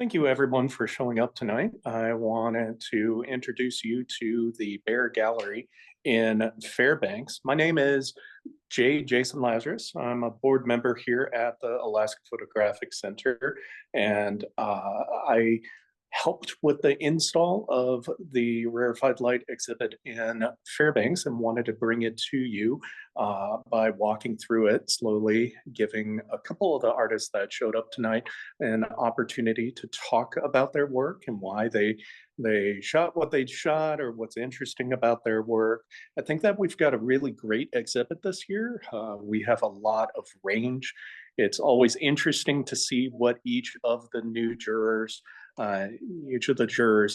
Thank you, everyone, for showing up tonight. I wanted to introduce you to the Bear Gallery in Fairbanks. My name is Jason Lazarus. I'm a board member here at the Alaska Photographic Center, and I helped with the install of the Rarefied Light exhibit in Fairbanks and wanted to bring it to you by walking through it slowly, giving a couple of the artists that showed up tonight an opportunity to talk about their work and why they shot what they shot or what's interesting about their work. I think that we've got a really great exhibit this year. We have a lot of range. It's always interesting to see what each of the jurors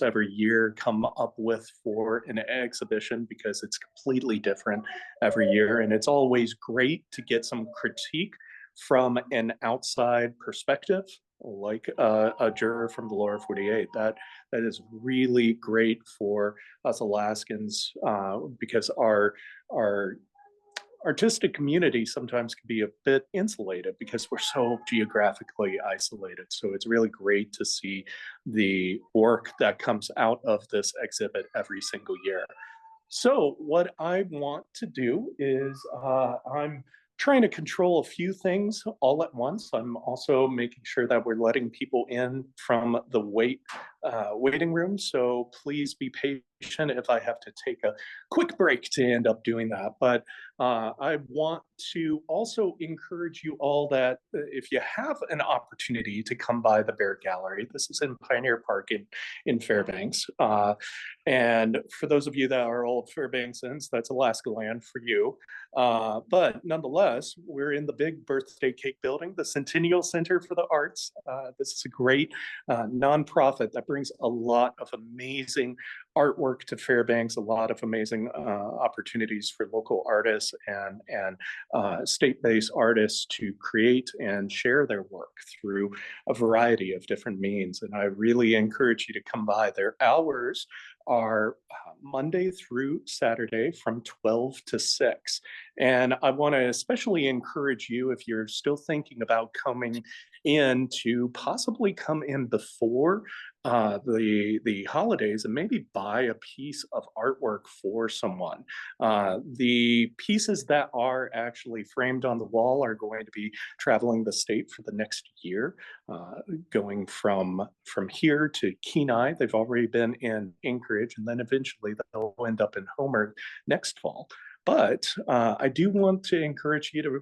every year come up with for an exhibition, because it's completely different every year. And it's always great to get some critique from an outside perspective, like a juror from the lower 48. That is really great for us Alaskans, because our artistic community sometimes can be a bit insulated because we're so geographically isolated. So it's really great to see the work that comes out of this exhibit every single year. So what I want to do is I'm trying to control a few things all at once. I'm also making sure that we're letting people in from the waiting room. So please be patient if I have to take a quick break to end up doing that. But I want to also encourage you all that if you have an opportunity to come by the Bear Gallery, this is in Pioneer Park in Fairbanks. And for those of you that are old Fairbanksans, that's Alaska land for you. But nonetheless, we're in the big birthday cake building, the Centennial Center for the Arts. This is a great nonprofit that brings a lot of amazing artwork to Fairbanks, a lot of amazing opportunities for local artists and state-based artists to create and share their work through a variety of different means. And I really encourage you to come by. Their hours are Monday through Saturday from 12 to 6. And I want to especially encourage you, if you're still thinking about coming in, to possibly come in before the holidays and maybe buy a piece of artwork for someone. The pieces that are actually framed on the wall are going to be traveling the state for the next year, going from here to Kenai. They've already been in Anchorage, and then eventually they'll end up in Homer next fall. But I do want to encourage you to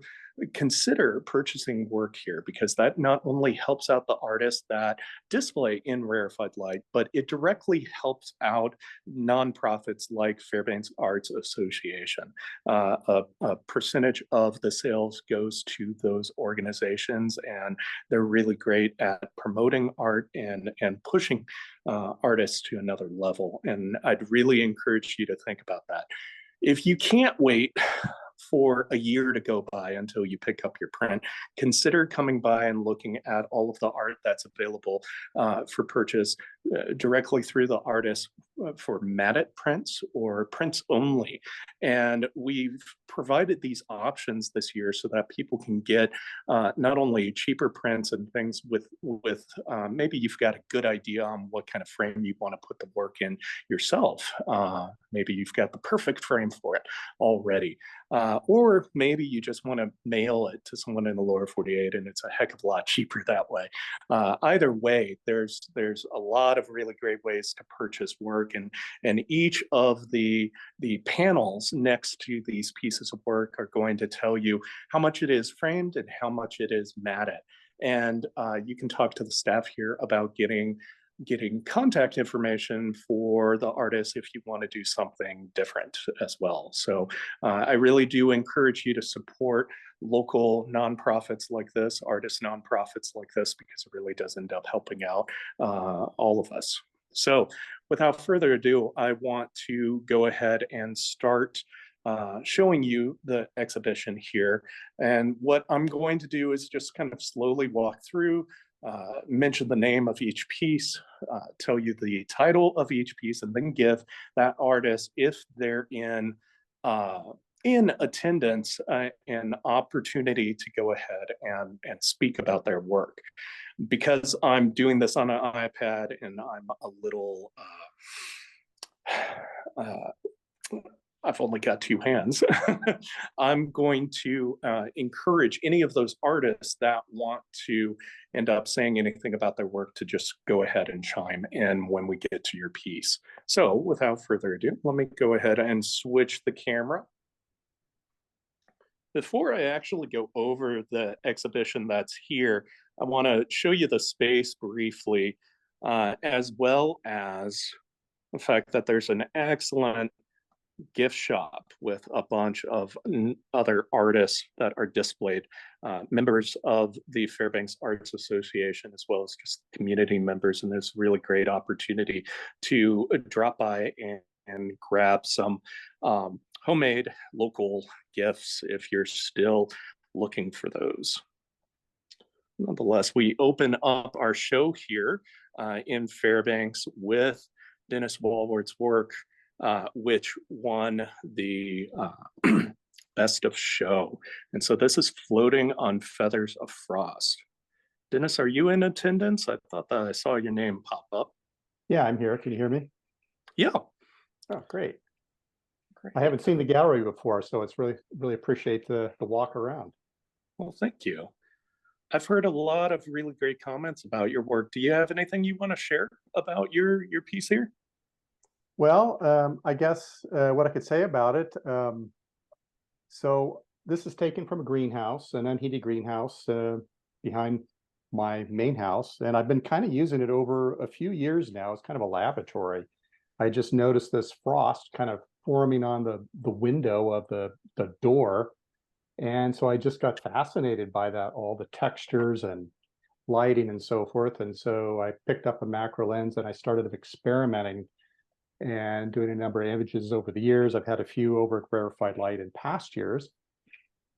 consider purchasing work here, because that not only helps out the artists that display in Rarefied Light, but it directly helps out nonprofits like Fairbanks Arts Association. A percentage of the sales goes to those organizations, and they're really great at promoting art and pushing artists to another level. And I'd really encourage you to think about that. If you can't wait for a year to go by until you pick up your print, consider coming by and looking at all of the art that's available for purchase directly through the artist for matted prints or prints only. And we've provided these options this year so that people can get not only cheaper prints and things with maybe you've got a good idea on what kind of frame you want to put the work in yourself. Maybe you've got the perfect frame for it already. Or maybe you just want to mail it to someone in the lower 48 and it's a heck of a lot cheaper that way. Either way, there's a lot of really great ways to purchase work, and each of the panels next to these pieces of work are going to tell you how much it is framed and how much it is matted. And you can talk to the staff here about getting contact information for the artist if you want to do something different as well. So I really do encourage you to support local nonprofits like this, artist nonprofits like this, because it really does end up helping out all of us. So without further ado, I want to go ahead and start showing you the exhibition here. And what I'm going to do is just kind of slowly walk through, mention the name of each piece, tell you the title of each piece, and then give that artist, if they're in attendance, an opportunity to go ahead and speak about their work. because I'm doing this on an iPad and I'm a little, I've only got two hands. I'm going to encourage any of those artists that want to end up saying anything about their work to just go ahead and chime in when we get to your piece. So without further ado, let me go ahead and switch the camera. Before I actually go over the exhibition that's here, I want to show you the space briefly, as well as the fact that there's an excellent gift shop with a bunch of other artists that are displayed, members of the Fairbanks Arts Association, as well as just community members. And there's a really great opportunity to drop by and grab some homemade local gifts if you're still looking for those. Nonetheless, we open up our show here in Fairbanks with Dennis Walworth's work, which won the Best of Show. And so this is Floating on Feathers of Frost. Dennis, are you in attendance? I thought that I saw your name pop up. Yeah, I'm here. Can you hear me? Yeah. Oh, great. I haven't seen the gallery before, so it's really appreciate the walk around. Well, thank you. I've heard a lot of really great comments about your work. Do you have anything you want to share about your piece here? Well, I guess what I could say about it, so this is taken from a greenhouse, an unheated greenhouse behind my main house, and I've been kind of using it over a few years now. It's kind of a laboratory. I just noticed this frost kind of forming on the window of the door, and so I just got fascinated by that, all the textures and lighting and so forth. And so I picked up a macro lens and I started experimenting and doing a number of images over the years. I've had a few over at Rarefied Light in past years.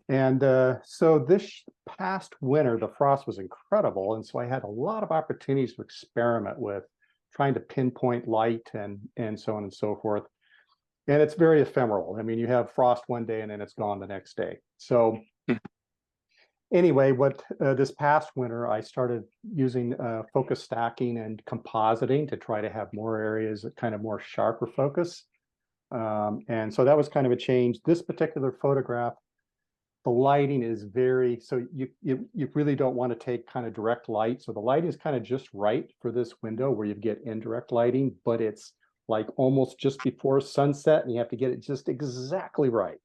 And so this past winter, the frost was incredible. And so I had a lot of opportunities to experiment with trying to pinpoint light and so on and so forth. And it's very ephemeral. I mean, you have frost one day and then it's gone the next day. So anyway, what this past winter, I started using focus stacking and compositing to try to have more areas that kind of more sharper focus. And so that was kind of a change. This particular photograph, the lighting is very, so you really don't want to take kind of direct light. So the lighting is kind of just right for this window where you get indirect lighting, but it's like almost just before sunset and you have to get it just exactly right.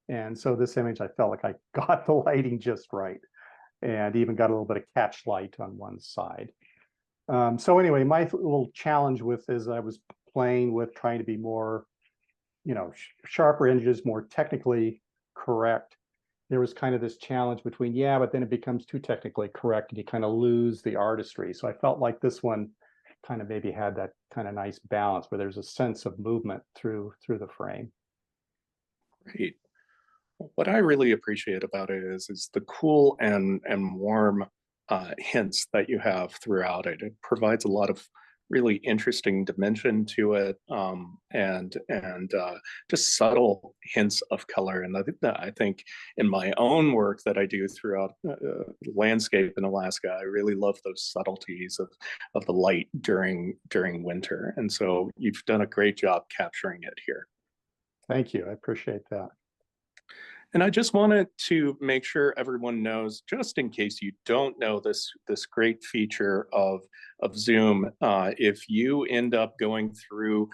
And so this image, I felt like I got the lighting just right and even got a little bit of catch light on one side. So anyway, my little challenge with is I was playing with trying to be more, sharper images, more technically correct. There was kind of this challenge between, yeah, but then it becomes too technically correct and you kind of lose the artistry. So I felt like this one kind of maybe had that kind of nice balance where there's a sense of movement through the frame. Great. What I really appreciate about it is the cool and warm hints that you have throughout it. It provides a lot of really interesting dimension to it, and just subtle hints of color. And I think in my own work that I do throughout landscape in Alaska, I really love those subtleties of the light during winter. And so you've done a great job capturing it here. Thank you. I appreciate that. And I just wanted to make sure everyone knows, just in case you don't know this great feature of Zoom, if you end up going through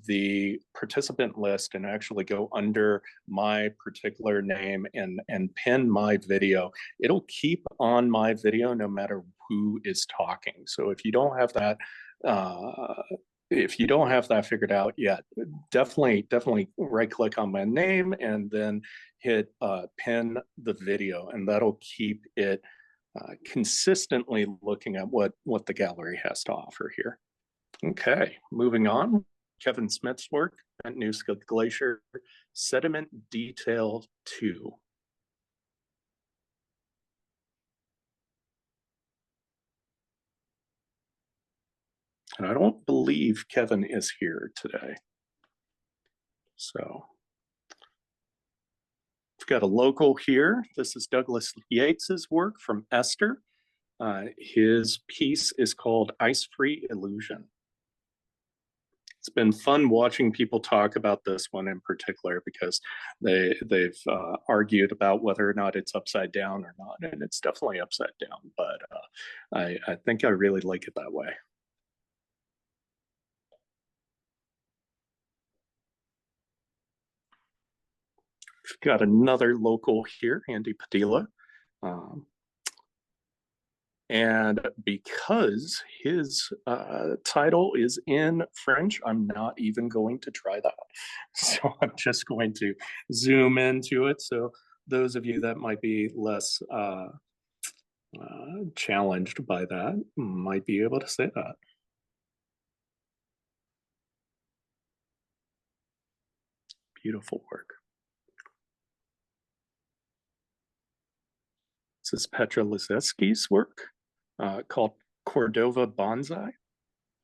the participant list and actually go under my particular name and pin my video, it'll keep on my video no matter who is talking. So if you don't have that figured out yet, definitely right click on my name and then hit pin the video, and that'll keep it consistently looking at what the gallery has to offer here. Okay, moving on. Kevin Smith's work at Nooska Glacier, Sediment Detail 2. And I don't believe Kevin is here today. So we've got a local here. This is Douglas Yates's work from Esther. His piece is called Ice-Free Illusion. It's been fun watching people talk about this one in particular because they've argued about whether or not it's upside down or not, and it's definitely upside down, but I think I really like it that way. We've got another local here, Andy Padilla. And because his title is in French, I'm not even going to try that. So I'm just going to zoom into it. So those of you that might be less challenged by that might be able to say that. Beautiful work. This is Petra Liszewski's work called Cordova Bonsai.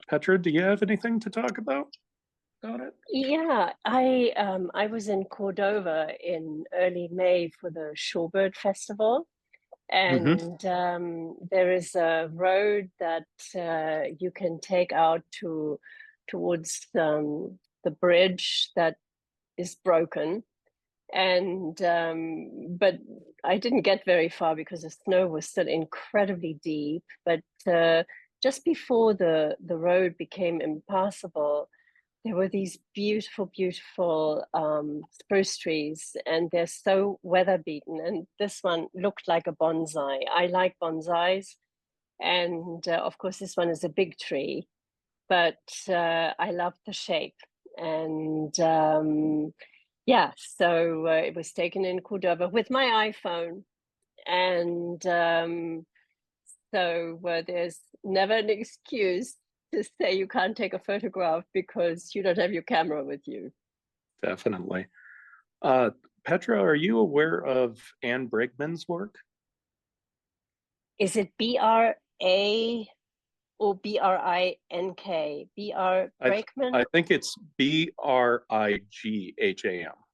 Petra, do you have anything to talk about it? Yeah, I was in Cordova in early May for the Shorebird Festival, and there is a road that you can take out towards the bridge that is broken, and but I didn't get very far because the snow was still incredibly deep. But just before the road became impassable, there were these beautiful, beautiful spruce trees, and they're so weather beaten. And this one looked like a bonsai. I like bonsais, and of course, this one is a big tree, but I love the shape. And yeah, so it was taken in Cordova with my iPhone, and so there's never an excuse to say you can't take a photograph because you don't have your camera with you. Definitely. Petra, are you aware of Anne Brigman's work? Is it B-R-A or B-R-I-N-K? B-R Brigman? I think it's B-R-I-G-H-A-M,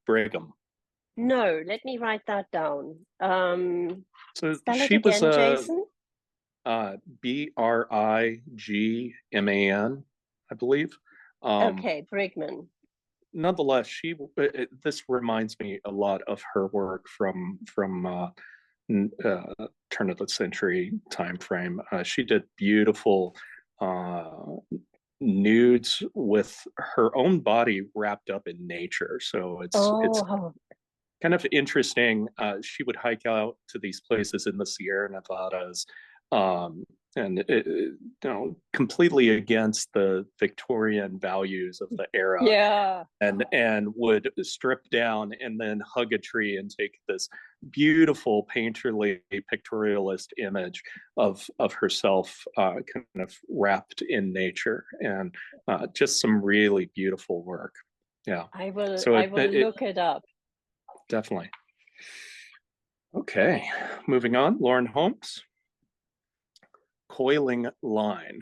Brigham. No, let me write that down. So spell it she was again, Jason? B-R-I-G-M-A-N, I believe. Okay, Brigman. Nonetheless, this reminds me a lot of her work from turn of the century time frame. She did beautiful nudes with her own body wrapped up in nature. So it's kind of interesting. She would hike out to these places in the Sierra Nevadas, and completely against the Victorian values of the era. Yeah. And would strip down and then hug a tree and take this beautiful painterly pictorialist image of herself kind of wrapped in nature, and just some really beautiful work. Yeah, I will look it up. Definitely. Okay, moving on. Lauren Holmes, Coiling Line.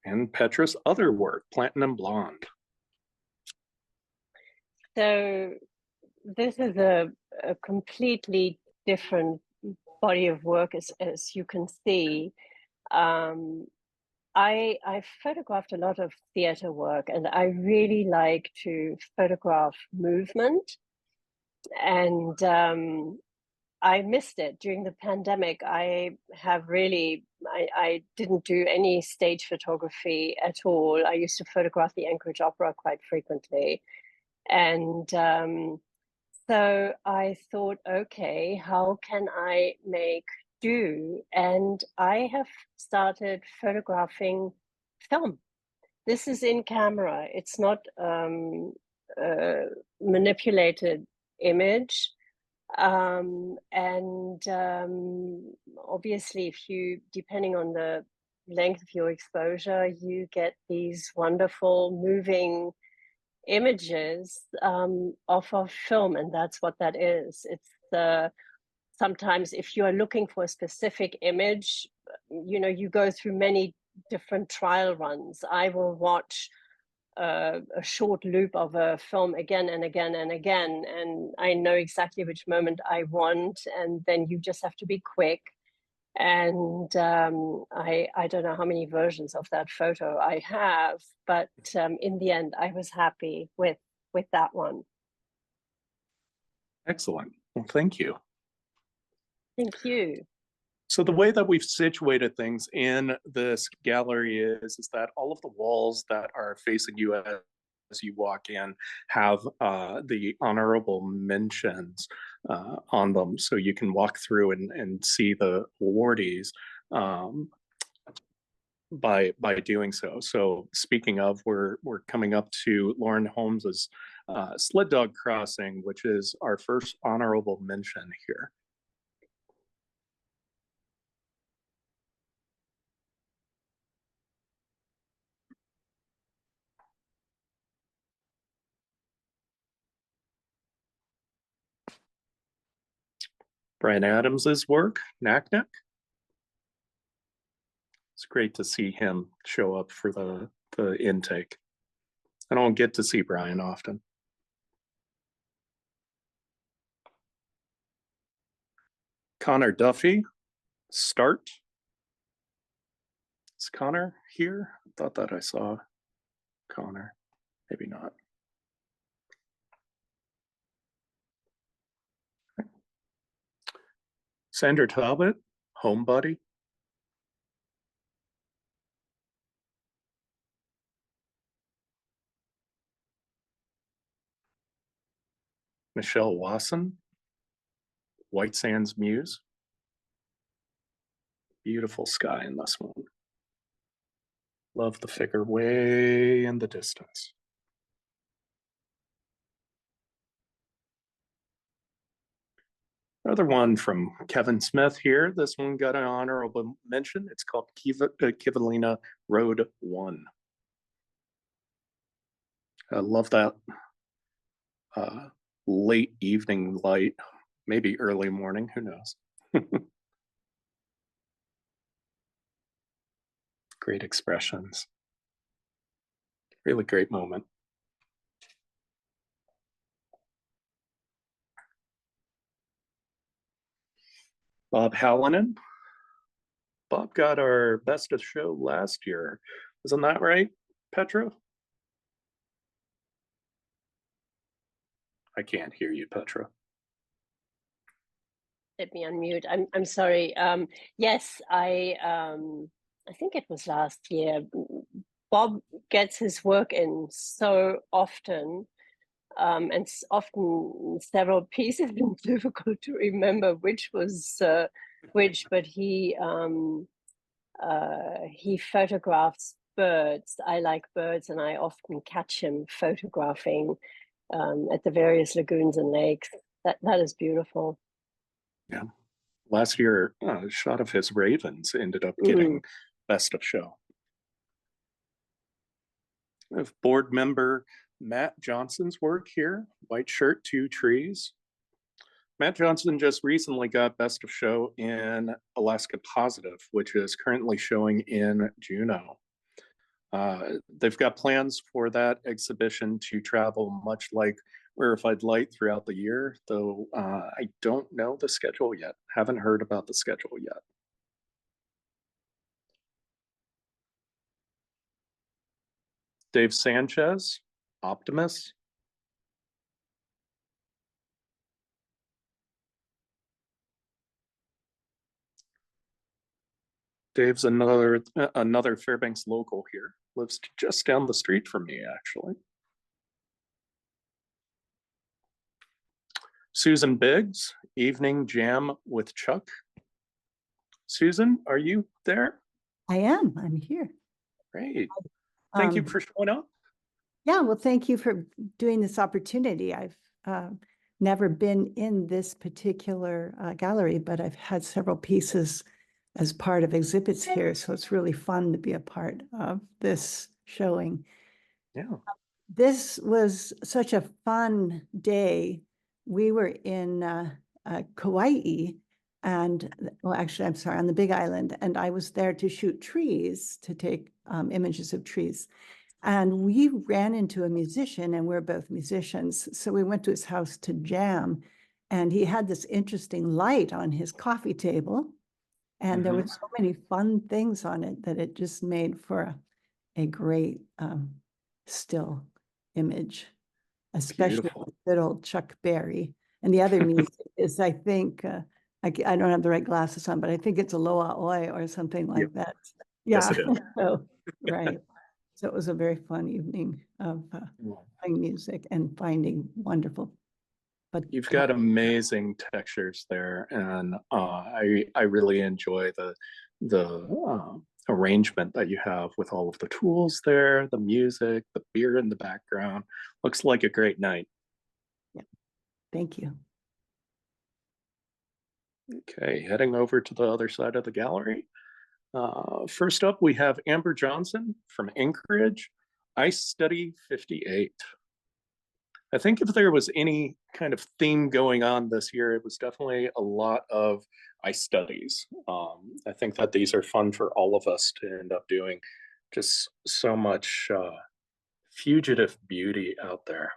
And Petra's other work, Platinum Blonde. So this is a completely different body of work, as you can see. I photographed a lot of theater work, and I really like to photograph movement. And I missed it during the pandemic. I didn't do any stage photography at all. I used to photograph the Anchorage Opera quite frequently. And so I thought, okay, how can I make do? And I have started photographing film. This is in camera. It's not manipulated image. And obviously, if you, depending on the length of your exposure, you get these wonderful moving images off of film, and that's what that is. It's sometimes if you are looking for a specific image, you go through many different trial runs. I will watch a short loop of a film again and again and again, and I know exactly which moment I want, and then you just have to be quick. And I don't know how many versions of that photo I have, but in the end, I was happy with that one. Excellent. Well, thank you. Thank you. So the way that we've situated things in this gallery is that all of the walls that are facing you as you walk in have the honorable mentions on them, so you can walk through and see the awardees by doing so. So speaking of, we're coming up to Lauren Holmes's Sled Dog Crossing, which is our first honorable mention here. Brian Adams's work, Knack Knack. It's great to see him show up for the intake. I don't get to see Brian often. Connor Duffy, Start. Is Connor here? I thought that I saw Connor. Maybe not. Sandra Talbot, Home Buddy. Michelle Wasson, White Sands Muse. Beautiful sky in this one. Love the figure way in the distance. Another one from Kevin Smith here. This one got an honorable mention. It's called Kivalina Road 1. I love that late evening light, maybe early morning, who knows. Great expressions. Really great moment. Bob Hallinan. Bob got our best of show last year. Isn't that right, Petra? I can't hear you, Petra. Let me unmute. I'm sorry. Yes, I think it was last year. Bob gets his work in so often, and often several pieces. It's difficult to remember which was which, but he photographs birds. I like birds, and I often catch him photographing at the various lagoons and lakes. That is beautiful. Yeah. Last year, a shot of his ravens ended up getting best of show. We have board member Matt Johnson's work here. White shirt, 2 trees. Matt Johnson just recently got best of show in Alaska Positive, which is currently showing in Juneau. They've got plans for that exhibition to travel much like Rarefied Light throughout the year, though I don't know the schedule yet. Haven't heard about the schedule yet. Dave Sanchez, Optimus. Dave's another Fairbanks local here. Lives just down the street from me, actually. Susan Biggs, Evening Jam with Chuck. Susan, are you there? I am. I'm here. Great. Thank you for showing up. Yeah, well, thank you for doing this opportunity. I've never been in this particular gallery, but I've had several pieces as part of exhibits here. So it's really fun to be a part of this showing. Yeah. This was such a fun day. We were in Kauai and, well, actually, I'm sorry, on the Big Island. And I was there to shoot trees, to take images of trees. And we ran into a musician, and we're both musicians. So we went to his house to jam, and he had this interesting light on his coffee table. And there were so many fun things on it that it just made for a great still image, especially Beautiful. with good old Chuck Berry. And the other music is, I think, I don't have the right glasses on, but I think it's Aloha Oi or something like that. Yeah. Yes, it is. So, right. So it was a very fun evening of playing music and finding wonderful. But You've got amazing textures there, and I really enjoy the arrangement that you have with all of the tools there, the music, the beer in the background. Looks like a great night. yeah, thank you. Okay, heading over to the other side of the gallery. First up, we have Amber Johnson from Anchorage, Ice Study 58. I think if there was any kind of theme going on this year, it was definitely a lot of ice studies. I think that these are fun for all of us to end up doing. Just so much fugitive beauty out there.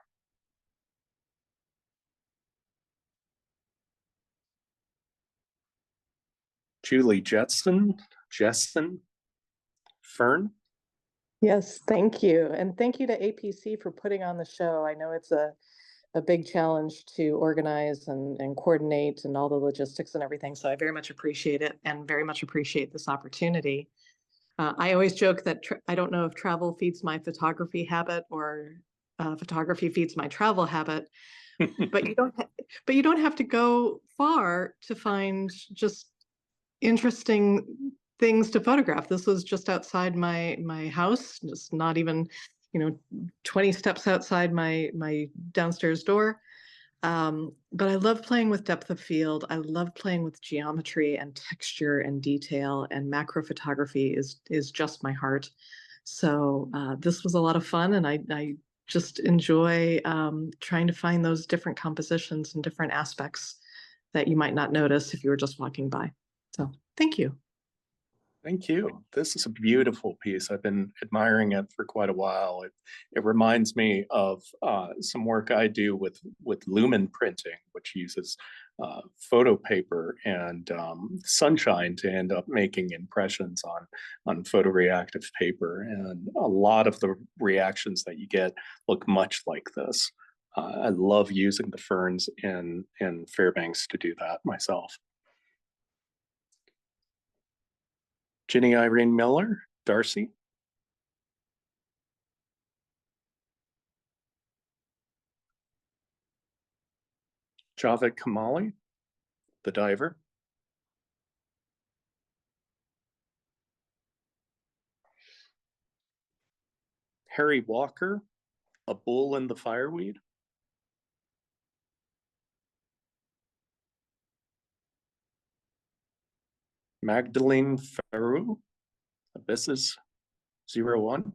Julie Jetson, Fern. Yes, thank you. And thank you to APC for putting on the show. I know it's a big challenge to organize and coordinate and all the logistics and everything. So I very much appreciate it and very much appreciate this opportunity. I always joke that I don't know if travel feeds my photography habit or photography feeds my travel habit, but you don't have to go far to find just interesting things to photograph. This was just outside my house, just not even 20 steps outside my downstairs door. But I love playing with depth of field. I love playing with geometry and texture and detail, and macro photography is just my heart. So this was a lot of fun, and I just enjoy trying to find those different compositions and different aspects that you might not notice if you were just walking by. So thank you. Thank you. This is a beautiful piece. I've been admiring it for quite a while. It reminds me of some work I do with lumen printing, which uses photo paper and sunshine to end up making impressions on photoreactive paper. And a lot of the reactions that you get look much like this. I love using the ferns in Fairbanks to do that myself. Jenny Irene Miller, Darcy. Javed Kamali, the diver. Harry Walker, a bull in the fireweed. Magdalene Farou, Abysses 01.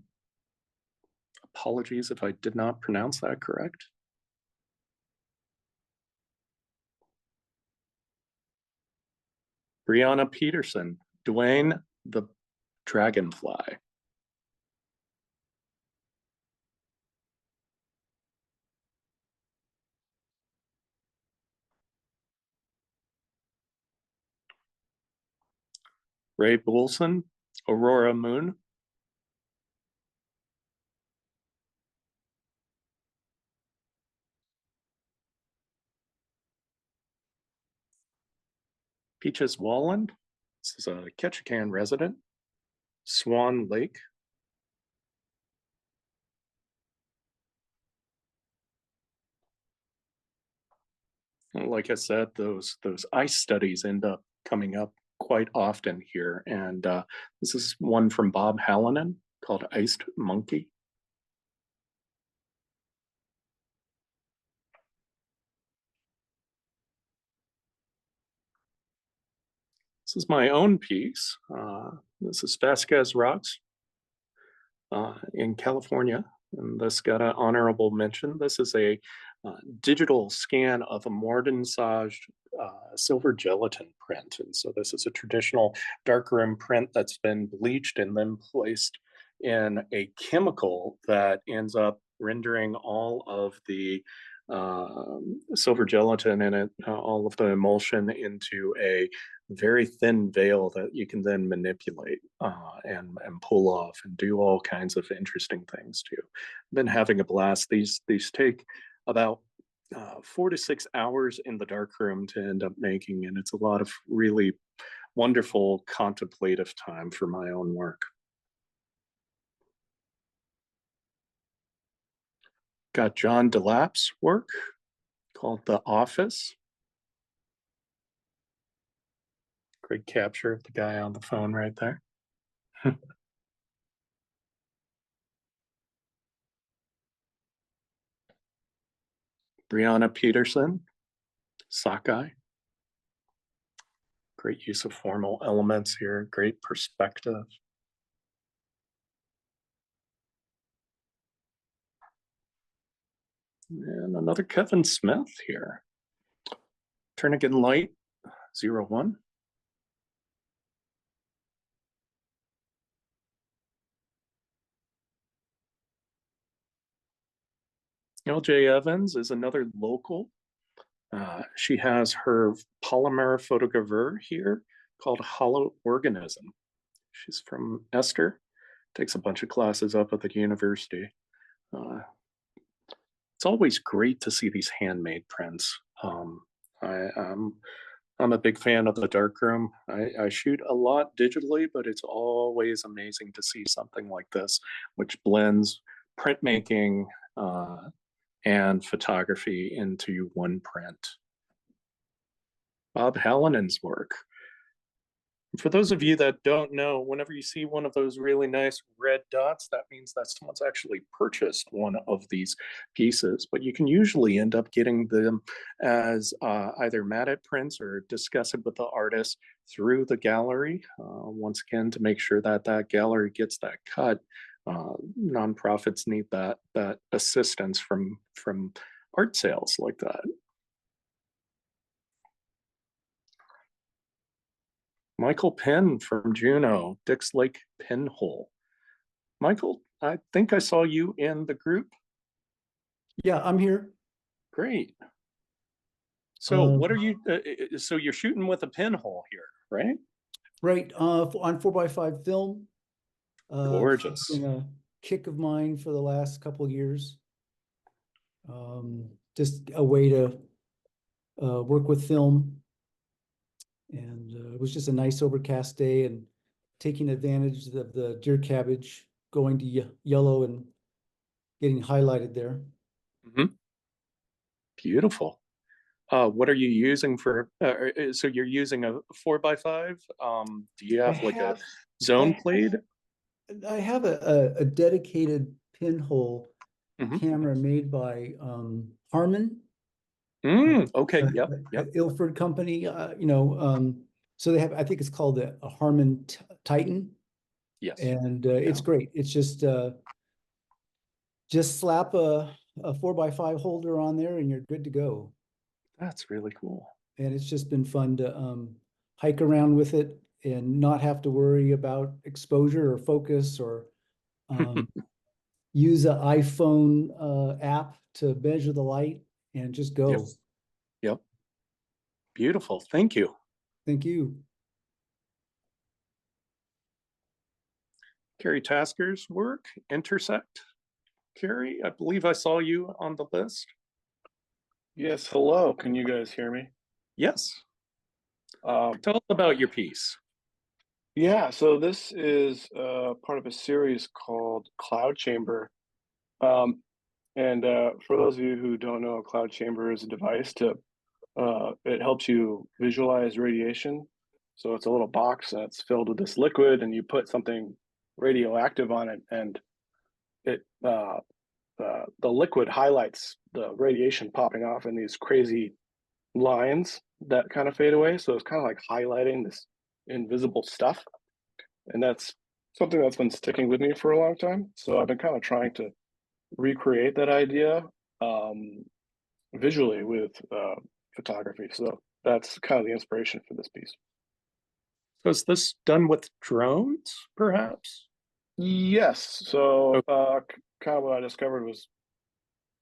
Apologies if I did not pronounce that correct. Brianna Peterson, Dwayne the Dragonfly. Ray Boulson, Aurora Moon. Peaches Walland, this is a Ketchikan resident. Swan Lake. Like I said, those ice studies end up coming up quite often here. And this is one from Bob Hallinan called Iced Monkey. This is my own piece. This is Vasquez Rocks in California. And this got an honorable mention. This is a digital scan of a modern-sized silver gelatin print. And so this is a traditional darkroom print that's been bleached and then placed in a chemical that ends up rendering all of the silver gelatin in it, all of the emulsion, into a very thin veil that you can then manipulate and pull off and do all kinds of interesting things too. I've been having a blast. These take about 4 to 6 hours in the darkroom to end up making, and it's a lot of really wonderful contemplative time for my own work. Got John DeLapp's work called The Office. Great capture of the guy on the phone right there. Brianna Peterson, Sockeye. Great use of formal elements here, great perspective. And another Kevin Smith here. Turnigan Light, 01. LJ Evans is another local. She has her polymer photogravure here called Hollow Organism. She's from Esther, takes a bunch of classes up at the university. It's always great to see these handmade prints. I'm a big fan of the darkroom. I shoot a lot digitally, but it's always amazing to see something like this, which blends printmaking and photography into one print. Bob Hallinen's work. For those of you that don't know, whenever you see one of those really nice red dots, that means that someone's actually purchased one of these pieces, but you can usually end up getting them as either matte prints or discuss it with the artist through the gallery. Once again, to make sure that that gallery gets that cut, nonprofits need that assistance from art sales like that. Michael Penn from Juneau, Dix Lake Pinhole. Michael, I think I saw you in the group. Yeah, I'm here. Great. So what are you, so you're shooting with a pinhole here, right? Right, on 4x5 film. Gorgeous. It's been a kick of mine for the last couple of years. Just a way to work with film. And it was just a nice overcast day, and taking advantage of the deer cabbage going to yellow and getting highlighted there. Mm-hmm. Beautiful. What are you using for, so you're using a 4x5? Do you have a zone plate? I have a dedicated pinhole camera made by Harman. Okay, yep. Ilford company, so they have, I think it's called a Harman Titan. Yes. And it's great. It's just slap a 4x5 holder on there and you're good to go. That's really cool. And it's just been fun to hike around with it and not have to worry about exposure or focus, or use an iPhone app to measure the light and just go. Yep. Beautiful. Thank you. Thank you. Carrie Tasker's work, Intersect. Carrie, I believe I saw you on the list. Yes, hello. Can you guys hear me? Yes. Tell us about your piece. Yeah, so this is part of a series called Cloud Chamber. And for those of you who don't know, a cloud chamber is a device to, it helps you visualize radiation. So it's a little box that's filled with this liquid, and you put something radioactive on it, and it the liquid highlights the radiation popping off in these crazy lines that kind of fade away. So it's kind of like highlighting this invisible stuff. And that's something that's been sticking with me for a long time. So I've been kind of trying to recreate that idea visually with photography. So that's kind of the inspiration for this piece. So is this done with drones, perhaps? Yes. So kind of what I discovered was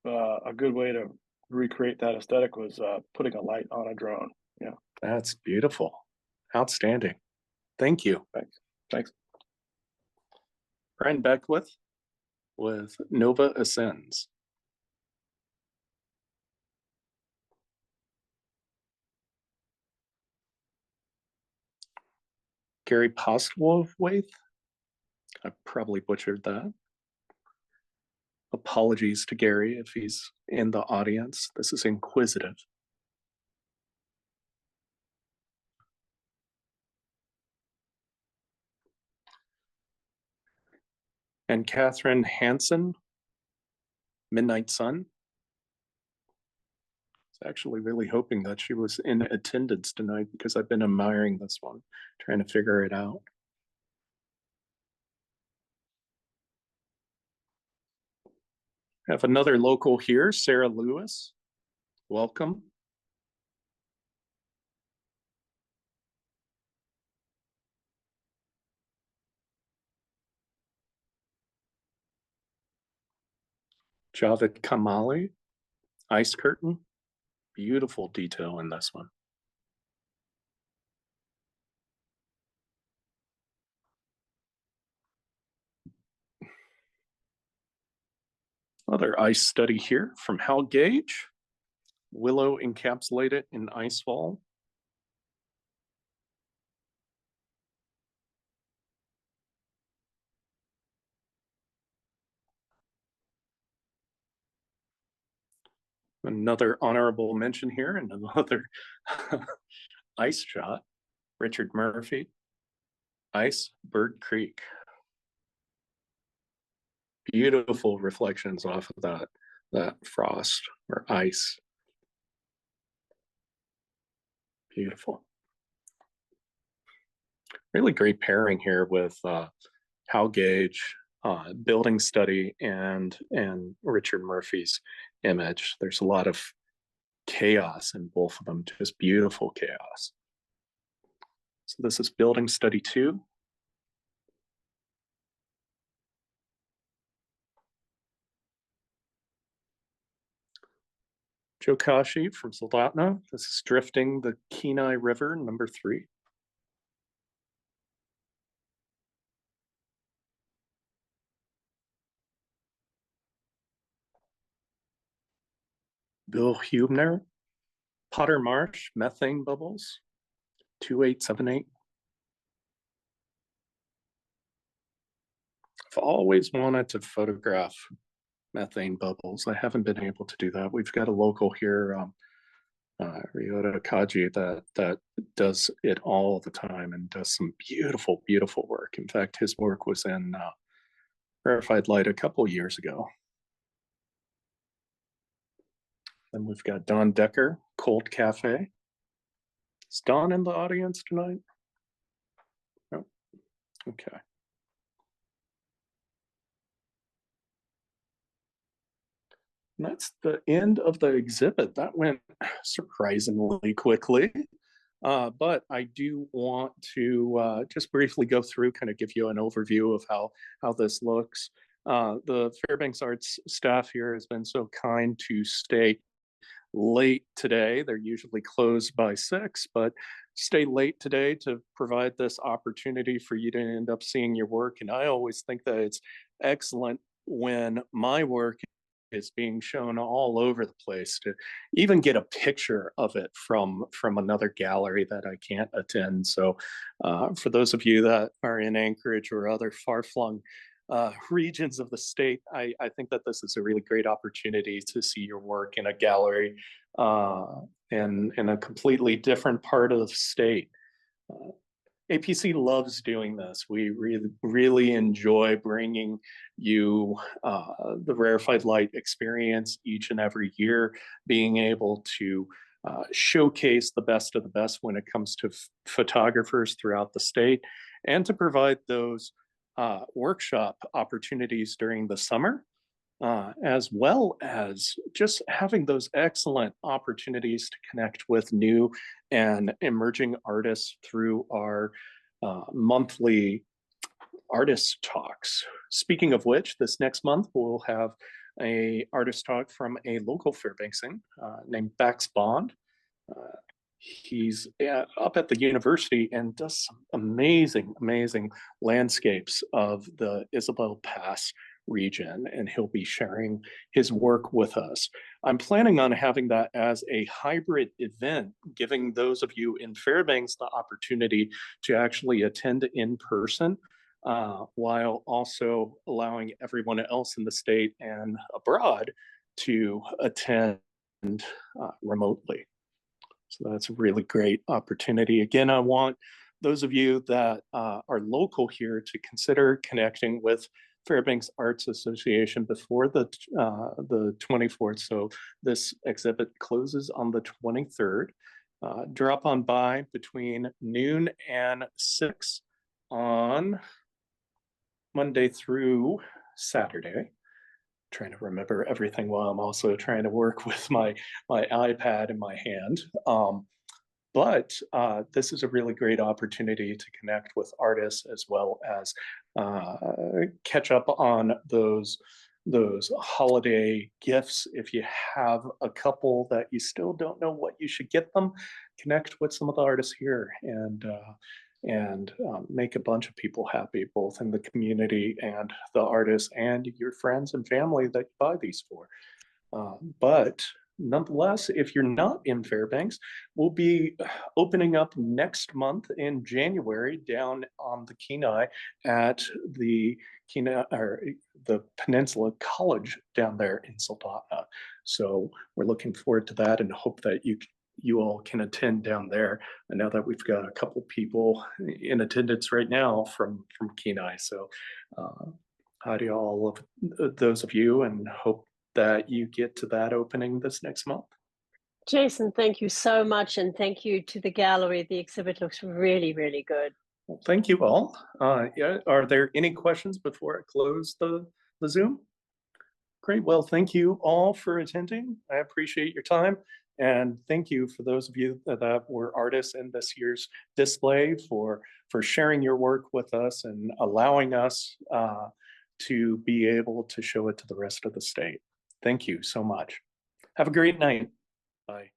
a good way to recreate that aesthetic was putting a light on a drone. Yeah. That's beautiful. Outstanding. Thank you. Thanks. Thanks. Brian Beckwith with Nova Ascends. Gary Postlewaite. I probably butchered that. Apologies to Gary if he's in the audience. This is inquisitive. And Catherine Hansen, Midnight Sun. I was actually really hoping that she was in attendance tonight because I've been admiring this one, trying to figure it out. I have another local here, Sarah Lewis. Welcome. Javed Kamali, Ice Curtain. Beautiful detail in this one. Another ice study here from Hal Gage. Willow encapsulated in icefall. Another honorable mention here, and another ice shot. Richard Murphy, Ice Bird Creek. Beautiful reflections off of that frost or ice. Beautiful. Really great pairing here with Hal Gage, building study, and Richard Murphy's image. There's a lot of chaos in both of them, just beautiful chaos. So this is building study 2. Joe Kashi from Soldotna. This is drifting the Kenai River, number 3. Bill Hubner, Potter Marsh, methane bubbles, 2878. I've always wanted to photograph methane bubbles. I haven't been able to do that. We've got a local here, Ryota Kaji, that does it all the time and does some beautiful, beautiful work. In fact, his work was in Rarefied Light a couple years ago. Then we've got Don Decker, Cold Cafe. Is Don in the audience tonight? No. Okay. And that's the end of the exhibit. That went surprisingly quickly. But I do want to just briefly go through, kind of give you an overview of how this looks. The Fairbanks Arts staff here has been so kind to stay late today. They're usually closed by 6, but stay late today to provide this opportunity for you to end up seeing your work. And I always think that it's excellent when my work is being shown all over the place, to even get a picture of it from another gallery that I can't attend. So for those of you that are in Anchorage or other far-flung regions of the state, I think that this is a really great opportunity to see your work in a gallery in a completely different part of the state. APC loves doing this. We really enjoy bringing you the Rarefied Light experience each and every year, being able to showcase the best of the best when it comes to photographers throughout the state, and to provide those workshop opportunities during the summer, as well as just having those excellent opportunities to connect with new and emerging artists through our monthly artist talks. Speaking of which, this next month we'll have a artist talk from a local Fairbanksian named Bax Bond. He's up at the university and does some amazing landscapes of the Isabel Pass region, and he'll be sharing his work with us. I'm planning on having that as a hybrid event, giving those of you in Fairbanks the opportunity to actually attend in person, while also allowing everyone else in the state and abroad to attend remotely. So that's a really great opportunity. Again, I want those of you that are local here to consider connecting with Fairbanks Arts Association before the 24th. So this exhibit closes on the 23rd. Drop on by between noon and 6 on Monday through Saturday. Trying to remember everything while I'm also trying to work with my iPad in my hand. But this is a really great opportunity to connect with artists, as well as catch up on those holiday gifts. If you have a couple that you still don't know what you should get them, connect with some of the artists here and make a bunch of people happy, both in the community and the artists and your friends and family that you buy these for. But nonetheless, if you're not in Fairbanks, we'll be opening up next month in January down on the Kenai at the Peninsula College down there in Soldotna. So we're looking forward to that and hope that you all can attend down there. I know that we've got a couple people in attendance right now from Kenai. So hi to all of those of you, and hope that you get to that opening this next month. Jason, thank you so much. And thank you to the gallery. The exhibit looks really, really good. Well, thank you all. Yeah, are there any questions before I close the Zoom? Great. Well, thank you all for attending. I appreciate your time. And thank you for those of you that were artists in this year's display for sharing your work with us and allowing us to be able to show it to the rest of the state. Thank you so much. Have a great night. Bye.